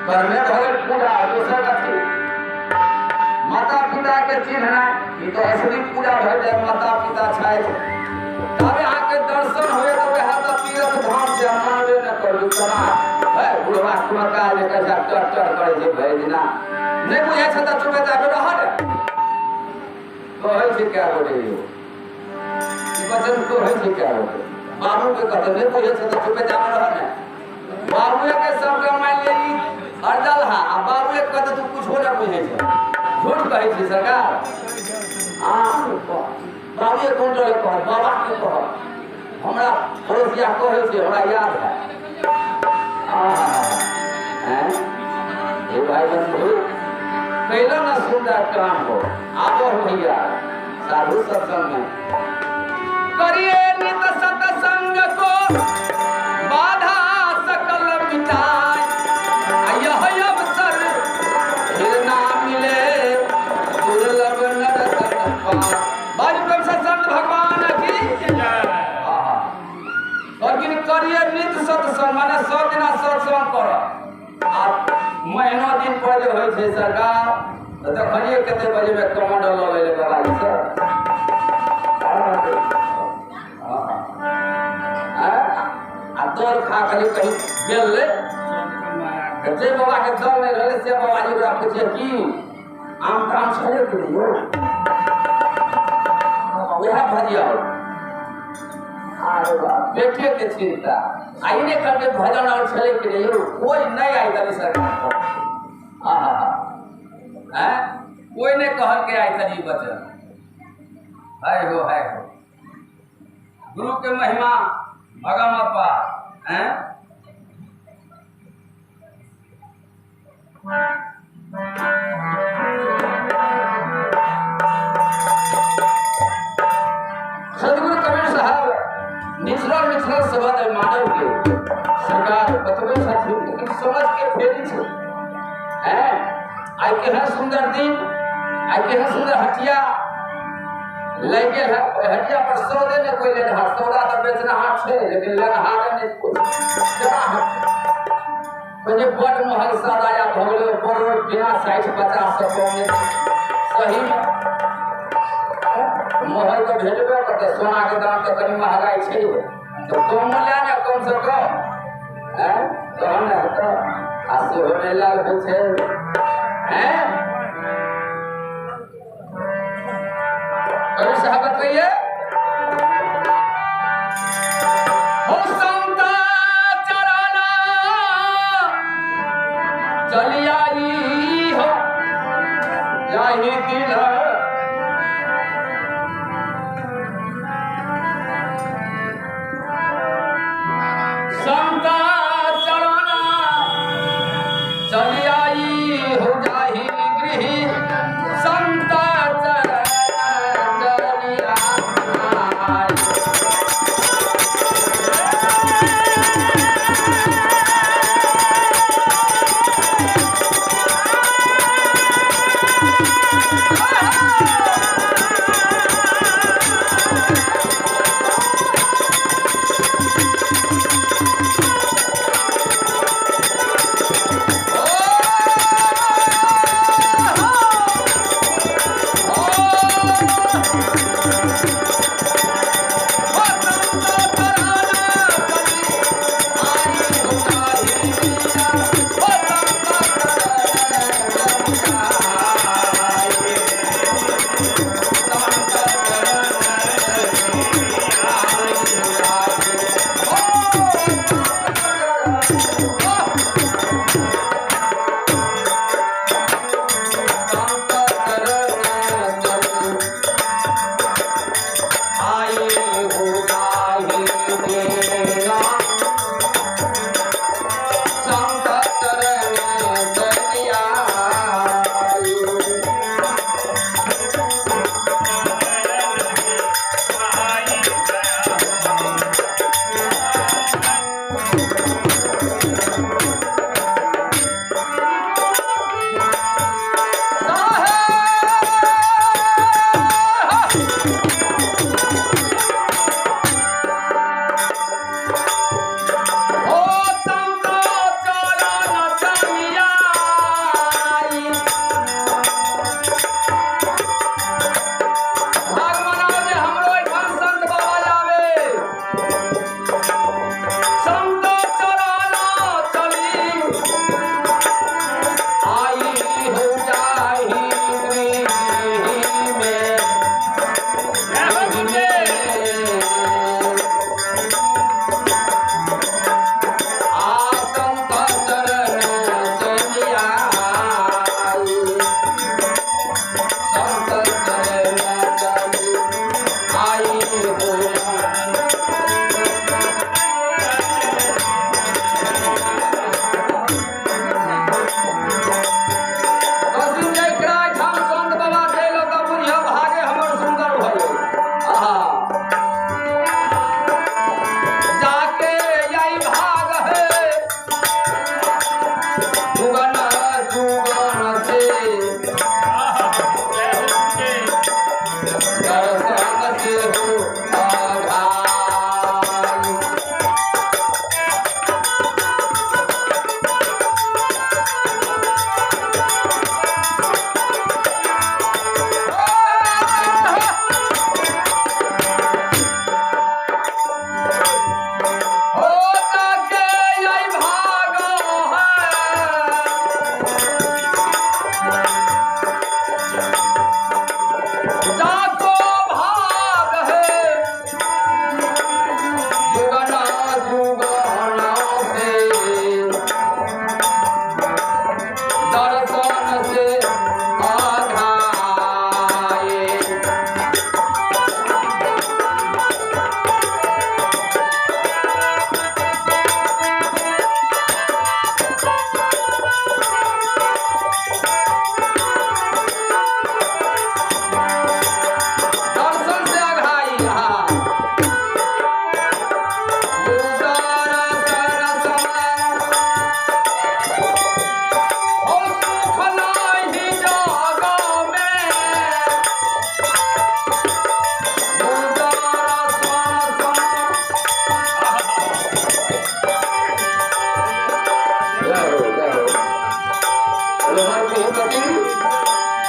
पर में भगत पूजा दूसरा कथी माता पिता के चिन्ह नहीं तो असली पूजा भर जाए माता पिता छाए तब यहाँ के दर्शन हुए तो वह तो तीर्थ धाम से मानवे न करू तना है बुढ़वा कुमका जे कैसा चढ़ करे जे भेजना नहीं बुझे छ त चुपे जाबे रह रे कहै छै क्या बोले यो ई वचन कहै छै क्या बोले बाबू के कहते नहीं बुझे छ त चुपे जाबे रह ने बाबू के सब के मान ले ई अर्जल हा आ बाबू के कहते तू कुछ हो ना बुझे छ झूठ कहै छी सरकार बाबू के कोन रहे कह बाबा के कह हमरा पड़ोसिया कहै छै हमरा याद है हैं ये भाई बंधु कैला ना सुंदर काम हो आबो भैया साधु सत्संग में करिए नित सत्संग को बाधा सकल मिटाए यह अवसर फिर ना मिले दुर्लभ नर बाजू कब सत्संग भगवान की लेकिन करिए नित सत्संग माने 100 दिन सत्संग कर आ महीना दिन पहले होय छै सरकार तो देखिए कते बजे में कमांडर ल ले बाबा जी सर आ दौड़ खा खाली कहीं गेल ले जे बाबा के दौड़ में रहे से बाबा जी ओकरा पूछे की आम काम छले के लियो वह भजिया अरे बाप बेटे के चिंता आईने करके भजन और छले के लिए कोई नहीं आई तनी सरकार हैं कोई ने कहल के आई तनी वचन है हो गुरु के महिमा भगम अपा हैं सदगुरु कबीर साहब निचला सवाल मानव के सरकार बतवे साथी लेकिन समझ के फेरी छे हैं आई के है सुंदर दिन आई के है सुंदर हटिया लगे है हटिया पर सौदे ने कोई ले रहा सौदा तो बेचना हाथ छे लेकिन लेना हाथ ने जरा कोई बड़ महल सदाया भगले बड़ बिना 60 50 100 में सही महल तो भेजबे करते सोना के दाम तो कनी महंगाई छे तो कम ले ना कम से कम हैं तो हमने तो आसे होने लाग छे हैं कभी साहब बताइए हो संता चराना चली आई हो यही दिल संता चराना चली आई हो जाही गृह संता तुम्हारे भी पति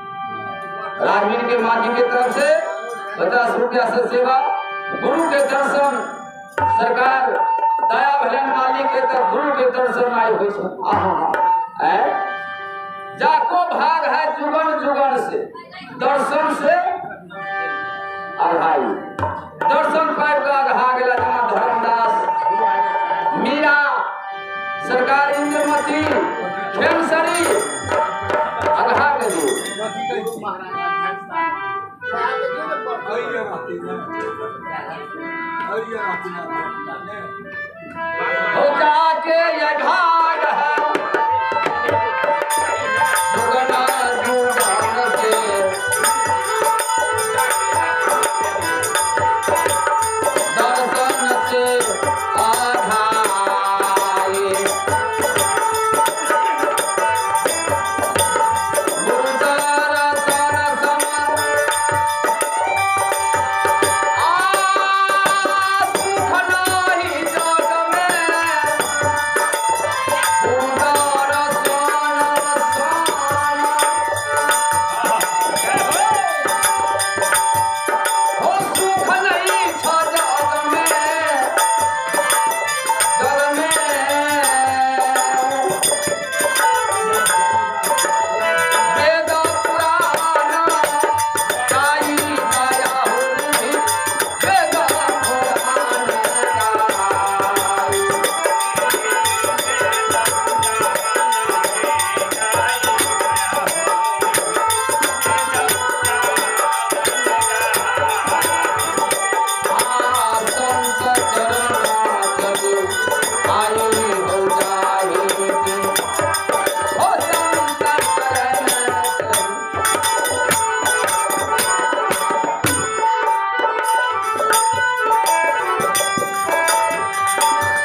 राजवीर के माँ जी की तरफ से 50 रुपया से सेवा, गुरु के दर्शन सरकार दया भलन मालिक के तरफ गुरु के दर्शन आए हुए जाको भाग है जुगन जुगन से दर्शन से अघाई दर्शन पाइप का अघा गया जहाँ धर्मदास मीरा सरकार इंद्रमती खेमसरी अघा गई हो जाके ये घाट है जुगना जुगन से दर्शन से आधाए गुरु दर्शन समान सुख नाही जग में गुरु दर्शन समान हो सुख नहीं छ जग में वेद पुराण गाई गाया होई वेद पुराण गाई संत चरण चलू आई हो जाए हो संत चरण चलू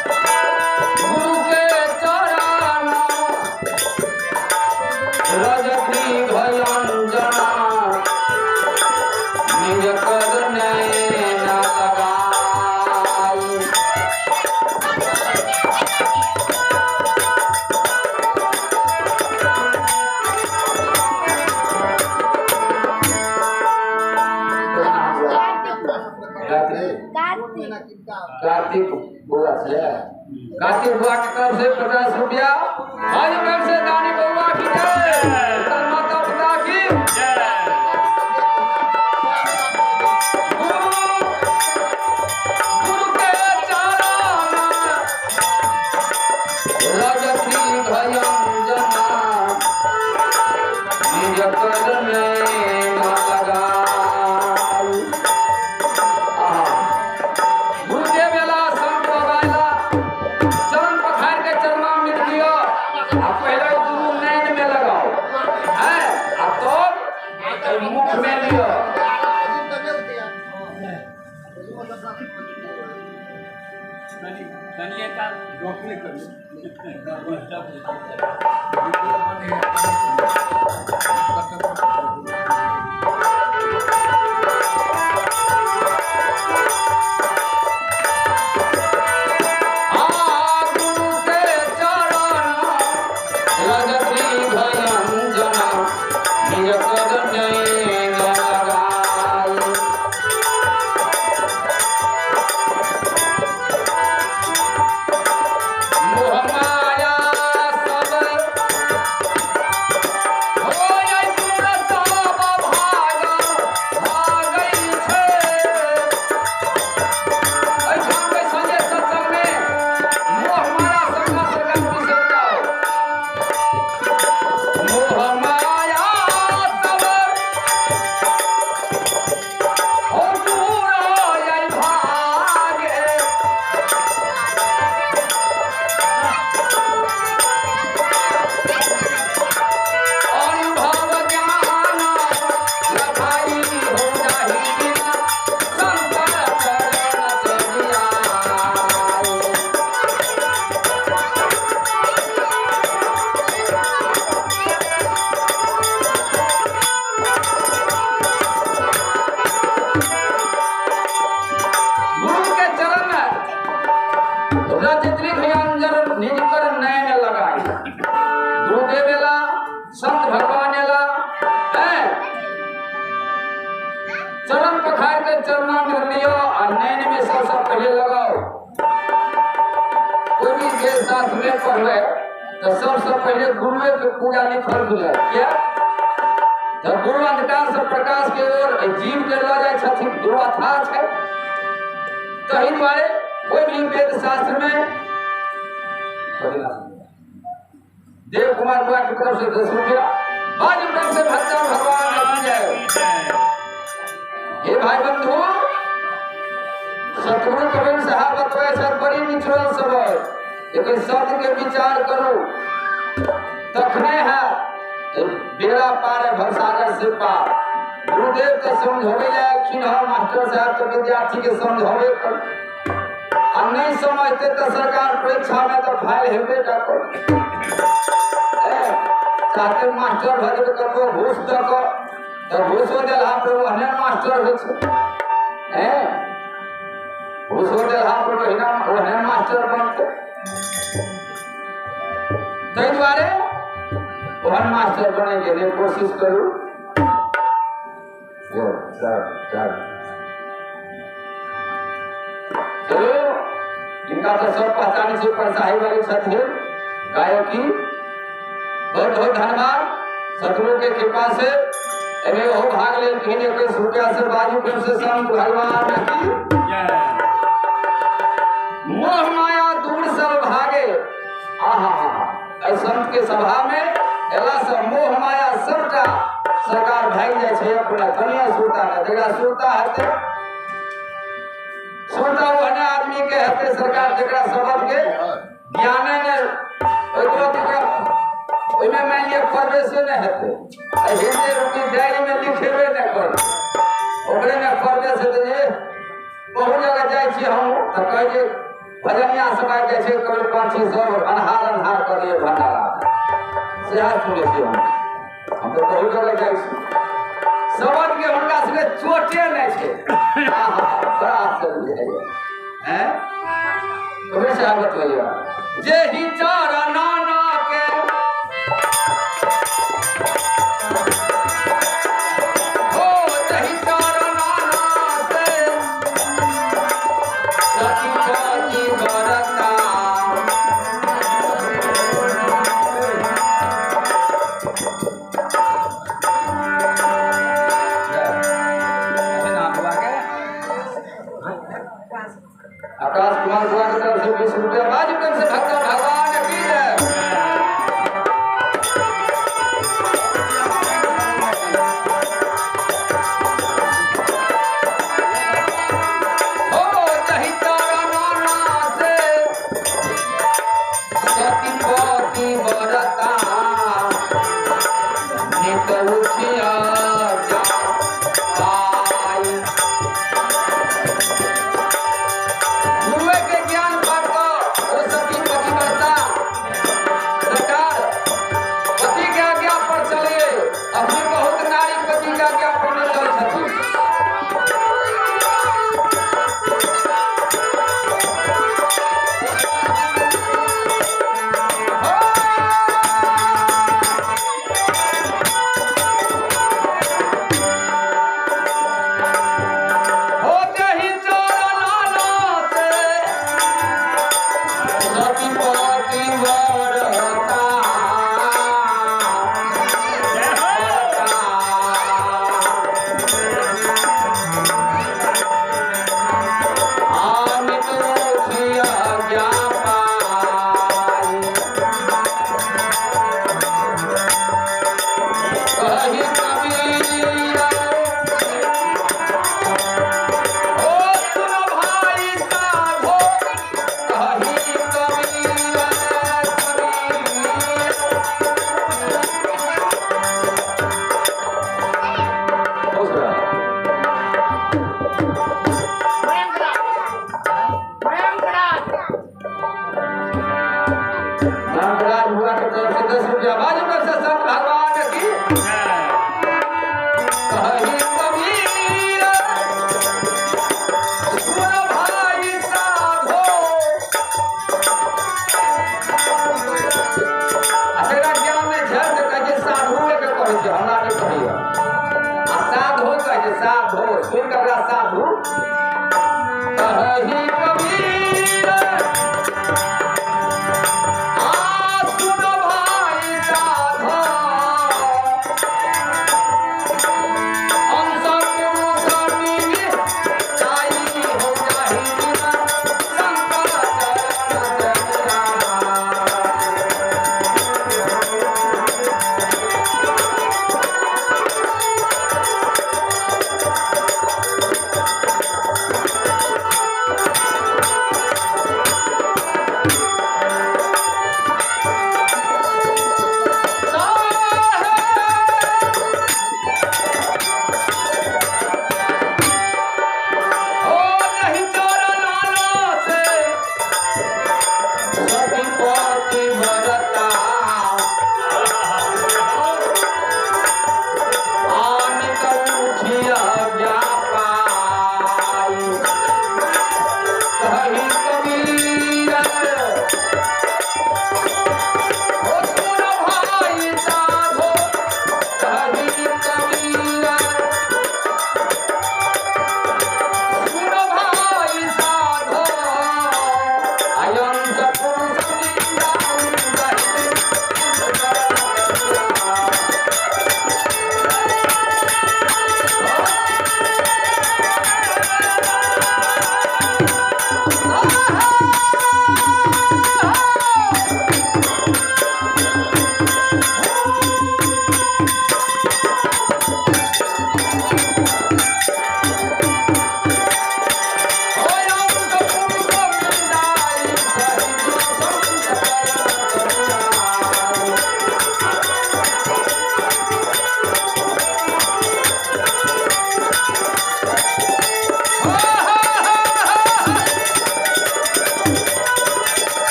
गुरु के चरण रजनी भयंजना निज कर नैन लगाई कार्तिक बुआ से कार्तिक बुआ की तरफ से 50 रुपया आज तरफ से दानी बुआ की जय माता पिता की गुरु के चरण रजनी भयंजना निज कर नैन लगाई गुरुदेव वेला संत बाबा चरण पखार के चरणों में दियो आप पहले गुरु नैन में लगाओ हैं अब तो मुख में लियो गुरु के चरण रजनी भयंजना निज कर नैन लगाई मोह माया सब होय गुण सब भाई नैन में सबसे पहले लगाओ। कोई भी वेद शास्त्र में पढ़े तो सबसे पहले गुरुए के पूजा लिखल मिले क्या तो गुरु अंधकार से प्रकाश के ओर जीव के लऽ जाय छथिन गुरु अथा है। तही दुआरे कोई भी वेद शास्त्र में देव कुमार बुआ की तरफ से 10 रुपया आज तक से भक्ता भगवान की जय। हे भाई बंधु सतगुरु कबीर साहब बतवाए छथि बड़ी निचोड़ सब लेकिन शब्द के विचार करो तखने है बेड़ा पार है भवसागर से पार। गुरुदेव के समझावे जाए मास्टर साहब के विद्यार्थी के समझावे कर और नहीं समझते तो सरकार परीक्षा में तो फाइल हेबे का कर चाहते मास्टर भरे करबो घूस दक तो घूसो देला पर ओहने मास्टर हो छै घूसो देला पर ओहने मास्टर बनते ताहि दुआरे ओहन मास्टर बने के लिए कोशिश करू। चलो इनका तो सब पहचान से परसाही वाली छथिन गायकी बहुत बहुत धन्यवाद सतगुरु के कृपा से एमे हो भाग ले 21 रुपया से बाजू फिर से संत भगवान की मोह माया दूर सब भागे। आहा संत के सभा में एला से मोह माया सबटा सरकार भाग जाए छे अपना कनिया सुता है जगह सुता है सुता ओहने आदमी के हते सरकार जकरा सबब के ज्ञान ने ओइमे मान लिया परवेशे न हेते हिंदी रुकी डायरी में लिखेबे न कर ओकरे में परवेश हेते जे बहुत जगह जाय छी हम त कह जे भजनिया सभा के छै कवि पाछी सब अन्हार करे भंडारा से सुने छी हम तो बहुत जगह जाय छी सबद के हुनका से चोटे न छै बड़ा आश्चर्य है हैं कबीर साहब बतैया जे ही चारा नाना के आकाश कुमार बुआ की तरफ से 20 रुपया बाजू से भक्त भगवान की जय। हो जही तारा नाना से सती पति बरता नित उठिया गुरुए के ज्ञान पाठ को वो सती पति बरता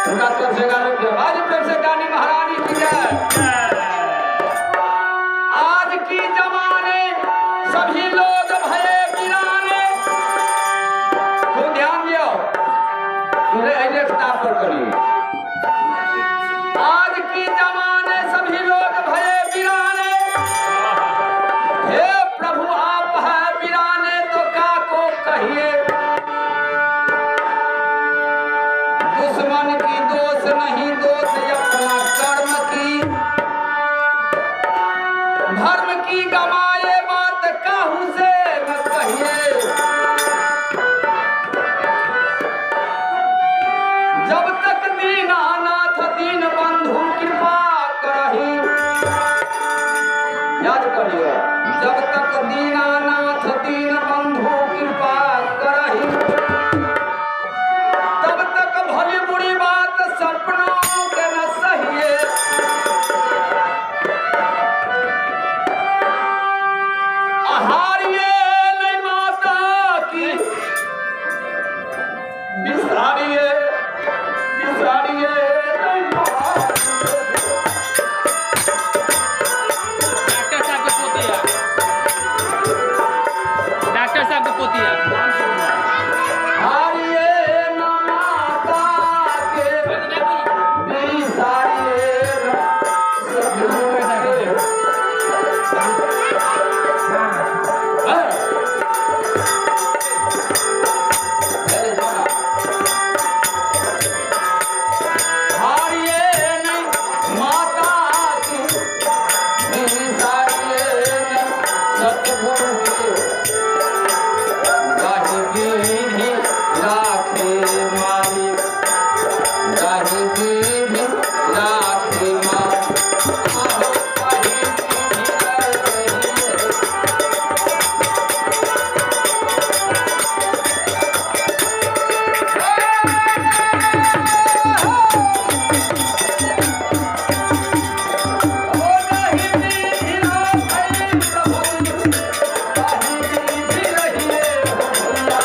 उनका तरफ से गाने की आवाज प्रेम से गानी महारानी की जय। आज की जमाने सभी लोग भये वीराने। तो ध्यान दियो, इन्हें किताब पर करिए। आज की जमाने सभी लोग भये वीराने। हे प्रभु आप है वीराने तो का को कहिए। दुश्मन की दोष नहीं दोष अपना कर्म की। धर्म की गवाए बात काहू से न कहिए। जब तक दीनानाथ दीन बंधु कृपा करही। याद करिए, जब तक दीनानाथ दीन बंधु कृपा करही तब तक भली बुरी बात सपनों के न सहिए। हारिए नहीं माता की बिसारिए बिसारिए नहीं माता। डॉक्टर साहब के पोतिया, डॉक्टर साहब के पोतिया। हारिए न माता के बिसारिए सदगुरु के। हारिए नहीं माता की बिसारिए सदगुरु के। गाही विधि राखे मालिक, गाही विधि राखे मालिक। आहो गाही विधि राखे। ओ गाही विधि राखे प्रभु, गाही विधि रहिए भैया।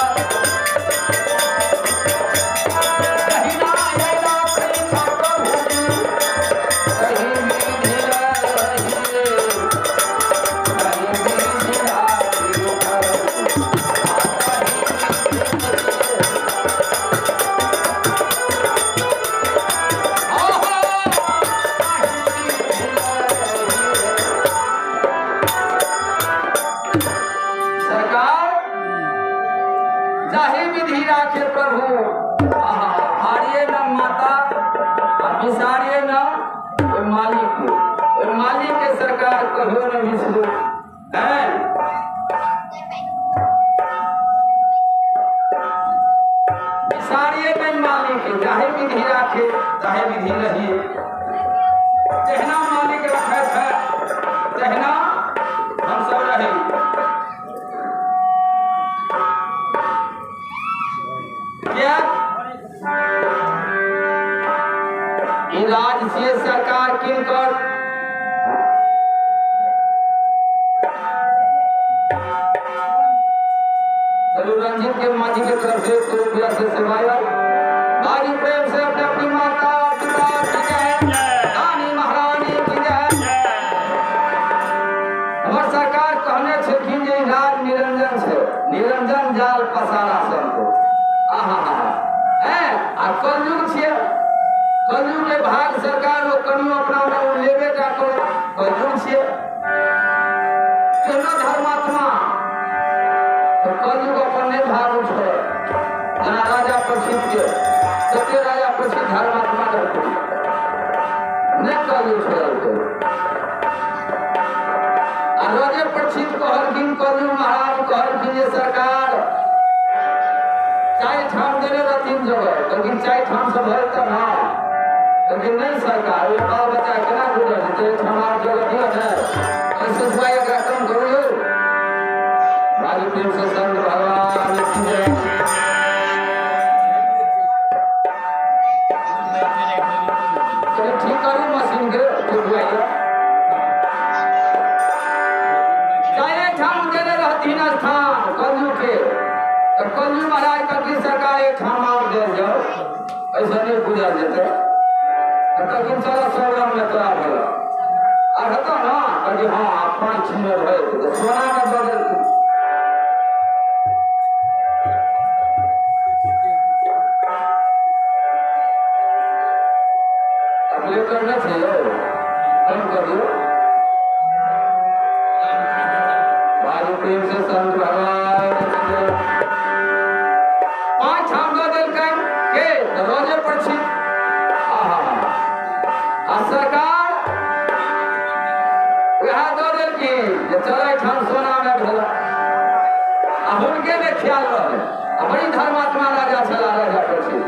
कहिना आएगा परीक्षा प्रभु की, कहीं विधि रहिए, कहीं विधि राखे प्रभु। सरकार जाहि विधि राखे प्रभु। हारिए न माता और बिसारिए न ओइ मालिक को। ओइ मालिक के सरकार कहियो न बिसरू हैं। बिसारिए नहीं मालिक के, जाहि विधि राखे ताहि विधि रहिए। जहना मालिक रखे छै तहना हम सब रही। क्या ई राजकीय सरकार किनकर चलो रंजीत के माजी के तरफ से 100 रुपया से सेवाया। भारी प्रेम से अपने अपनी माता पिता की जय, रानी महारानी की जय। हमार सरकार कहने छथिन जे राज निरंजन छै, निरंजन जाल पसारा सबको। आ कलयुग छियै, कलयुग के भाग सरकार वो कनियो अपना में वो लेबे टा करो। कलयुग छियै केना धर्मात्मा तो कलयुग अपन नहीं भाग उठे। जना राजा प्रसिद्ध के सत्य राजा प्रसिद्ध धर्मात्मा करते नहीं कलयुग छोड़ते। आ राजे प्रसिद्ध कहलखिन कलयुग महाराज कहलखिन जे सरकार चाय ठाम देने रहतीन जगह, लेकिन चाय ठाम से भर तब ना। लेकिन नहीं सरकार ये बाल बच्चा केना गुजर जेतै। हमार जगह दियो ने ऐसे सुआई एकरा कम करियो। भारी प्रेम से संत भगवान की जय। चलो ठीक करू मशीन के ठीक हुआ। चाय ठाम देने रहतीन स्थान कलयुग के। तो कलयुग महाराज का की सरकार एक ठाम और दे जाओ ऐसा नहीं गुजर जेते तखन चलो 100 ग्राम में तोरा भला आ हतो ना कहे हां 5 में भए तो सोना में बदल अगले करना चाहिए कम कर दो भाई प्रेम से संत भगवान 5 हम बदल कर के दरवाजे पर छी सरकार वह बदल की चले ठान सोना में भला अब उनके में ख्याल रहे बड़ी धर्मात्मा राजा चला राजा पर छी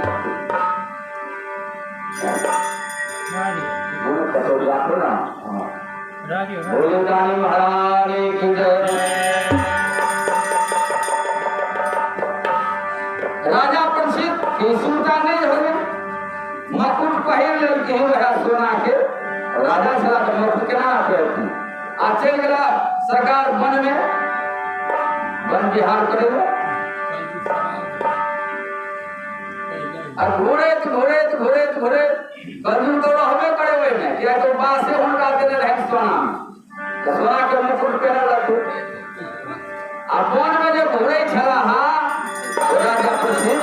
बोले रानी महारानी की जय राजा प्रसिद्ध की सुल्तान नहीं हो गए मकुट पहिर लेके वह सोना के राजा सला के मकुट केना पहनती आ चल गया सरकार वन में वन विहार करेगा और घोड़े कलयुग तो रहबे करे ओइ में किया तो बासे हुनका देले रहै सोना तो सोना के मुकुट पहने लगे आ वन में जो घोड़े छला हा राजा प्रसिद्ध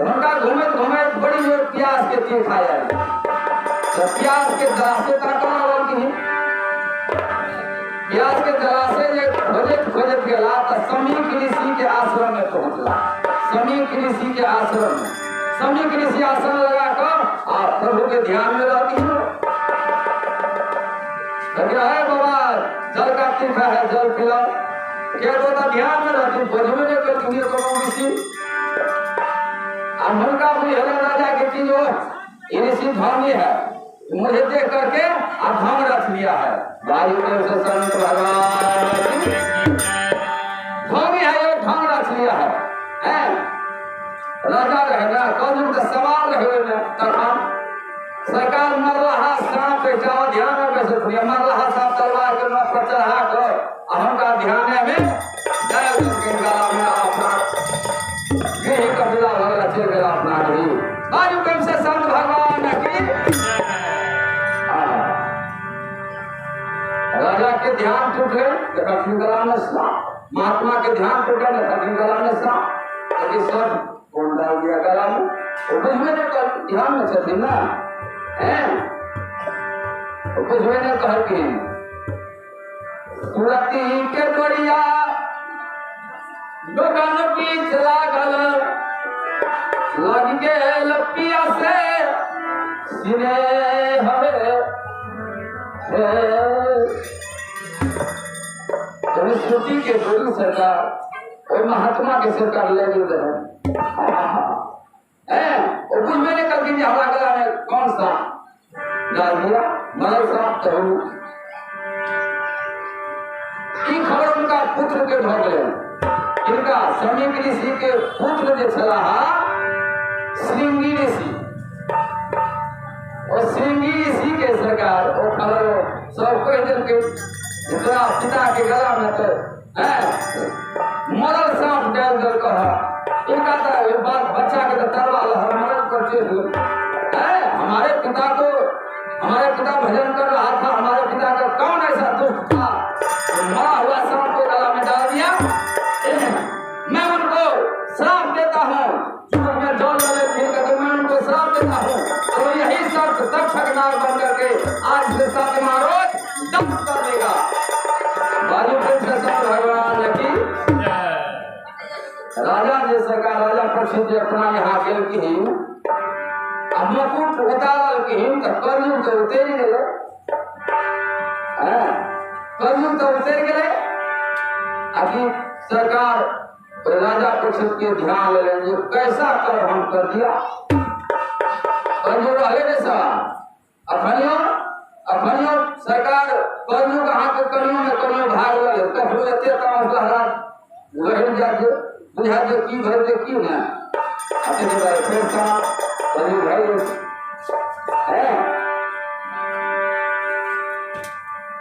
उनका घूमे बड़ी जोर प्यास के तीर खाया तो प्यास के जलाशय तक आवल की प्यास के जलाशय जे खोजत गेला तो समीक ऋषि के आश्रम में पहुंचला समीक ऋषि के आश्रम में समीक ऋषि आसन लगा कर आप प्रभु के ध्यान में रहती हो है बाबा जल का तीर्थ है जल पिलाओ क्या तो ध्यान में रहती बजबे नहीं करती है तो ऋषि अब मन का भी हरे राजा के चीज ये ऋषि धर्मी है मुझे देख करके अब हम रख लिया है वायु देव से संत भगवान धर्मी है ये ढंग रख लिया है राजा रहेगा कौन का सवाल रहे में तखन सरकार मरलहा सांप बैठा ध्यान में बैठे थे मरलहा सांप तलवार के नोक पर चढ़ा कर हमका ध्यान में जय के गला में अपना यही कपिला भगला चल गया अपना भी वायु प्रेम से संत भगवान की राजा के ध्यान टूट गए तो कठिन गला में सांप महात्मा के ध्यान टूट गए तो कठिन गला में सांप यदि सब कौन डाल दिया गला में वो कुछ मैंने ध्यान में चलती ना है वो कुछ मैंने कहा कि तुरती के बढ़िया दुकान बीच लागल लग गेल पिया से सिने हवे सरस्वती के गुरु सरकार और महात्मा के सरकार ले जो रहे और कुछ मैंने कल की हमारा गला में कौन सा डाल दिया मलय साहब तो की खबर उनका पुत्र के ढोक ले इनका समीक ऋषि के पुत्र जो चला श्रृंगी ऋषि और श्रृंगी ऋषि के सरकार और खबर सब कह दिल के इतना पिता के गला में तो मरल सांप डाल दल कहा एक आता है बात बच्चा के तरवा मरल करते हमारे पिता भजन कर रहा था हमारे पिता का कौन ऐसा दुष्ट था मरा हुआ सांप को गला में डाल दिया मैं उनको श्राप देता हूँ मैं जल वाले फिर करके मैं उनको श्राप देता हूँ तो यही शर्त तक्षक नाग बन करके आज से 7वां रोज दंश कर देगा वायु प्रेम से संत भगवान की राजा जे सरकार राजा प्रसिद्ध अपना यहाँ गेल की अब मुकुट उतारल की तो कलयुग तो उतर गए कलयुग तो उतर गए अभी सरकार राजा प्रसिद्ध के ध्यान ले लेंगे कैसा कर हम कर दिया कलयुग रहे नहीं सवाल अखनियों सरकार कलयुग अहाँ के कनियों भाग गए कखनो एते काम लहरा वही जाके बुझा जे की भर दे की ना अपने बारे फिर सा कलयुग है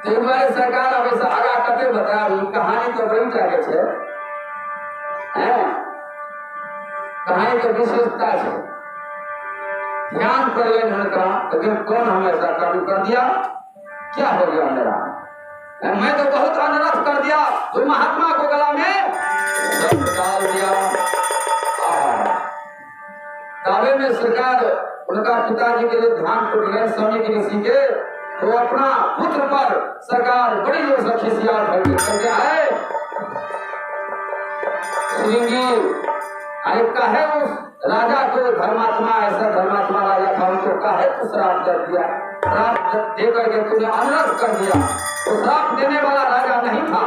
एक बार सरकार अब ऐसा आगा कते बता कहानी तो बड़ी टाके छे कहानी तो विशेषता है ध्यान कर ले उनका, लेकिन कौन हमें ऐसा कभी कर दिया? क्या हो गया मेरा? मैं तो बहुत अनर्थ कर दिया, तो महात्मा को गला में डाल दिया। दावे में सरकार उनका पिताजी के लिए ध्यान टूट गए स्वामी के ऋषि के, तो अपना पुत्र पर सरकार बड़ी जोर से खिसियात करके आए। श्रृंगी अरे कहे उस राजा को धर्मात्मा, ऐसा धर्मात्मा राजा था, उनको कहे तो श्राप दे दिया, श्राप दे करके तूने अनर्थ कर दिया। वो श्राप देने वाला राजा नहीं था,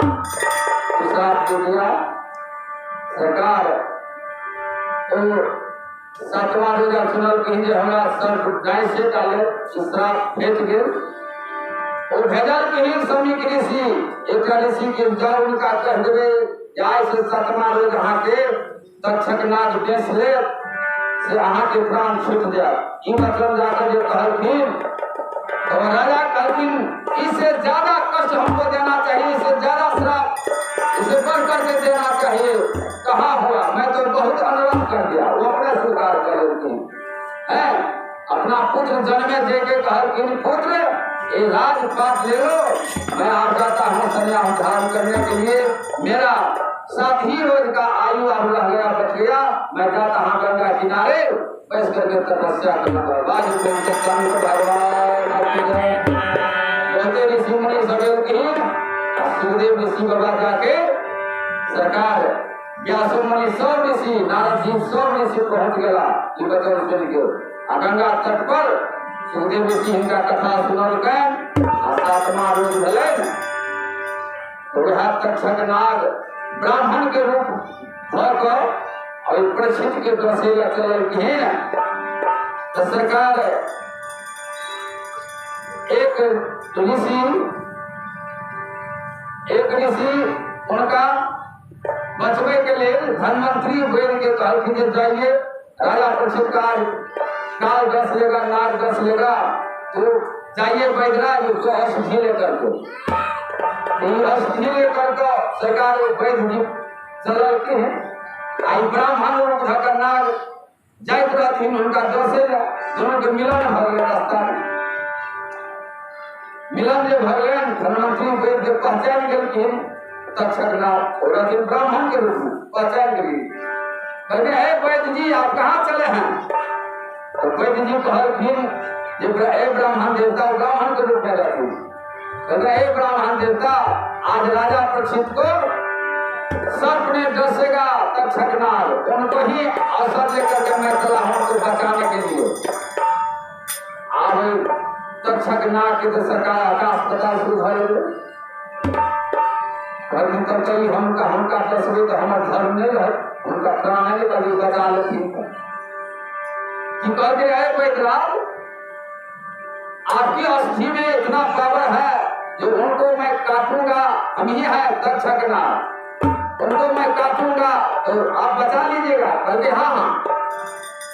तो श्राप दे दिया सरकार। तो सातवां रोजा सुनल कहीं जो हमारा सर गाय से डाले श्राप भेज गए। और भेजल कहीं स्वामी के ऋषि एक ऋषि के जाओ उनका कह देवे जाय से सातवां रोज अहाँ के तक्षक नाग देश ले से अहाँ के प्राण छूट जाए। ई मतलब जाकर जो कहलखिन तो राजा कहलखिन इससे ज्यादा कष्ट हमको देना चाहिए, इससे ज्यादा श्राप इसे बढ़ करके देना चाहिए। कहाँ हुआ? मैं तो बहुत अनुरोध कर दिया, वो अपने स्वीकार करेंगे। अपना पुत्र जन्मे दे के कहलखिन पुत्र ये राजपाट ले लो, मैं आ जाता हूँ संन्यास धारण करने के लिए। मेरा 7 ही रोज का आयु अब रह गया, बच गया। मैं जाता हूँ गंगा किनारे बैस करके तपस्या करना। बोलते ऋषि मुनि सवेल की सुखदेव ऋषि बाबा जाके सरकार व्यास मुनि 100 ऋषि नारद जी 100 ऋषि पहुंच गया कि बचन सुन के गंगा तट पर सुखदेव ऋषि इनका कथा सुनल गए। सातवां रोज भले तो वह तक्षक नाग ब्राह्मण के रूप होकर और प्रसिद्ध के दसेला चल के तो सरकार एक ऋषि उनका बचवे के लिए धनवंतरी वेद के कहलखिन जे जाइए राजा प्रसिद्ध काल दस लेगा, नाग 10 लेगा, तो जाइए बैदराज उसको औषधि लेकर के औषधि लेकर के सरकार वैद्य जी चल के आई ब्राह्मण रूप धकर नाग जाइत रहथिन। उनका 10 दोनों के मिलन भ गए, रास्ता में मिलन जे भ गए धनवंतरी वेद के पहचान गेलखिन तक्षक नाग और ब्राह्मण के रूप में पहचान गई। कहते हे वैद्य जी आप कहाँ चले हैं? तो वैद्य जी कहलखिन हे ब्राह्मण देवता ब्राह्मण के रूप में रहती। कहते हे ब्राह्मण देवता आज राजा प्रसिद्ध को सर्प ने डसेगा तक्षक नाग, उनको ही अवसर लेकर के मैं चला हूं को बचाने के लिए। अब तक्षक नाग के तो सरकार आकाश पताल सुधर तब चली हमका दसवे तो हमारे धर्म नहीं रहे, उनका प्राण नहीं कभी बचा लेकिन कि कहते हैं बैदराज आपकी अस्थि में इतना पावर है जो उनको मैं काटूंगा, हम ही है तक्षक नाग, उनको मैं काटूंगा तो आप बचा लीजिएगा। कहते हाँ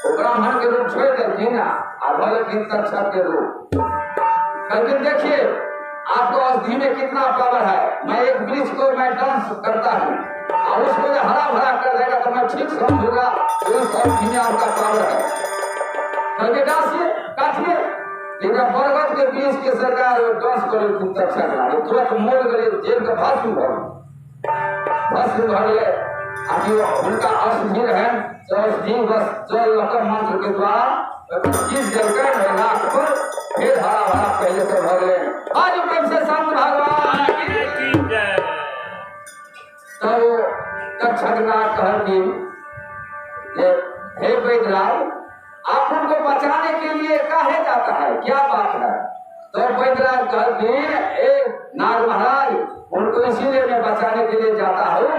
वो ब्राह्मण के रूप छोड़ देती ना लेकिन तक्षक के रूप। कहते देखिए आपको अस्थि में कितना पावर है, मैं एक वृक्ष को मैं डांस करता हूँ और उसको हरा भरा कर देगा तो मैं ठीक समझूंगा उस अस्थि में आपका पावर है। कहते डांसिए काटिए, लेकिन बरगद के बीच के सरकार डांस करे तक्षक नाग तुरंत मोड़ गए, जेल का भस्म भर गए। उनका अस्थि है बस जल लकर मंत्र के द्वारा चीज जलकर नाक पर फिर हरा भरा पहले से भर गए। आज प्रेम से संत भगवान तो तक्षक नाग कहती हे बैदराज आप उनको बचाने के लिए काहे जाता है, क्या बात है? तो बैदराज कहती नाग महाराज उनको इसीलिए मैं बचाने के लिए जाता हूँ,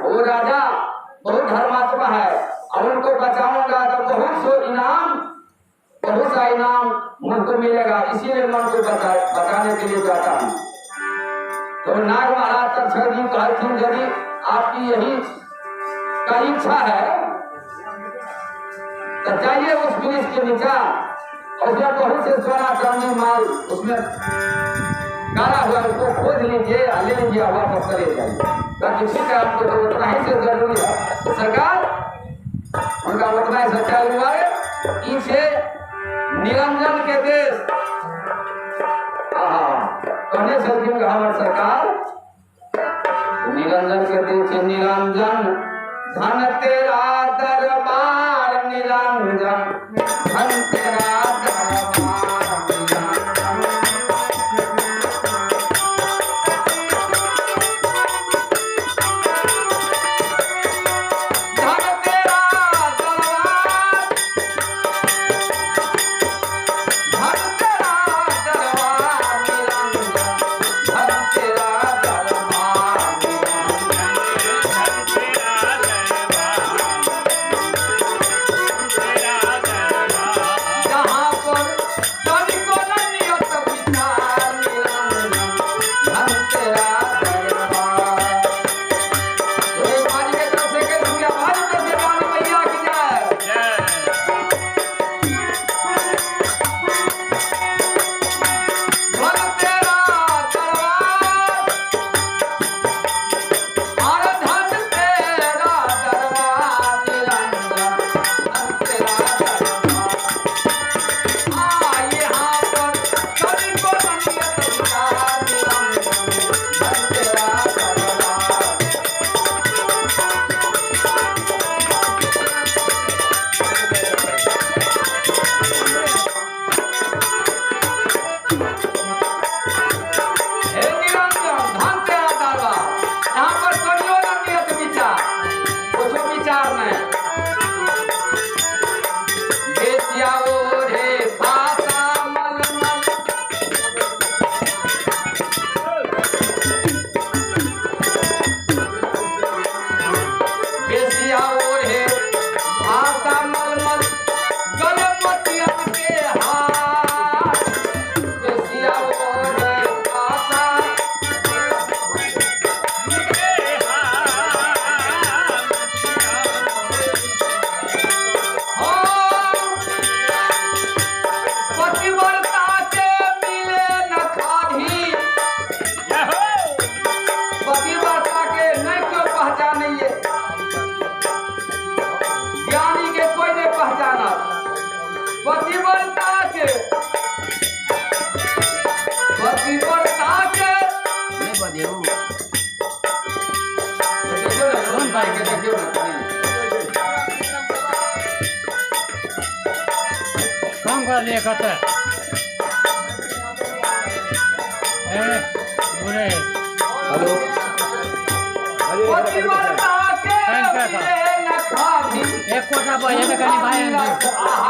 वो राजा बहुत धर्मात्मा है और उनको बचाऊंगा तो बहुत सा इनाम मुझको मिलेगा, इसीलिए मैं उनको बचाने के लिए जाता हूँ। तो नाग महाराज तक्षक जी कहती यदि आपकी यही का इच्छा है तो जाइए उस ब्रिज के नीचे, उसमें बहुत से सोना चांदी माल उसमें गाड़ा हुआ, उसको खोज लीजिए ले लीजिए वापस चले जाइए। बाकी ठीक है आपको तो उतना ही से जरूरी है। सरकार उनका उतना ही सच्चाई हुआ है इसे निरंजन के देश कहने सकियों कि हमार सरकार निरंजन के देश है। निरंजन धन तेरा दरबार निरंजन धन तेरा दरबार निरंजन। धन तेरा दरबार धन तेरा दरबार निरंजन धन तेरा दरबार जहाँ पर तनिको न नियत विचार निरंजन धन तेरा दरबार। तो एक बारी के तरफ से कह दूंगा भाई तो देवानी मैया की जाए। धन तेरा दरबार और धन तेरा दरबार निरंजन धन तेरा दरबार। यहाँ पर तनिको न नियत विचार निरंजन धन तेरा दरबार। हे निरंजन धन तेरा दरबार। यहाँ पर तनिको न नियत विचार कुछ विचार नहीं। बेसिया ओढ़े खासा मलमल बेसिया ओढ़े खासा मलमल गणपतियन के हाथ। बेसिया ओढ़े खासा पतिव्रता के मिले न खाधी। पतिव्रता के नहीं क्यों पहचानिए ज्ञानी के कोई नहीं पहचाना। पतिव्रता के नहीं बदियो देखियो ना लोन भाई के देखियो ना काम कर लिए कहते बुरे हेलो पतिव्रता के थैंक यू, मिले न खाधी। एक कोटा बजे में कहीं भाई आहा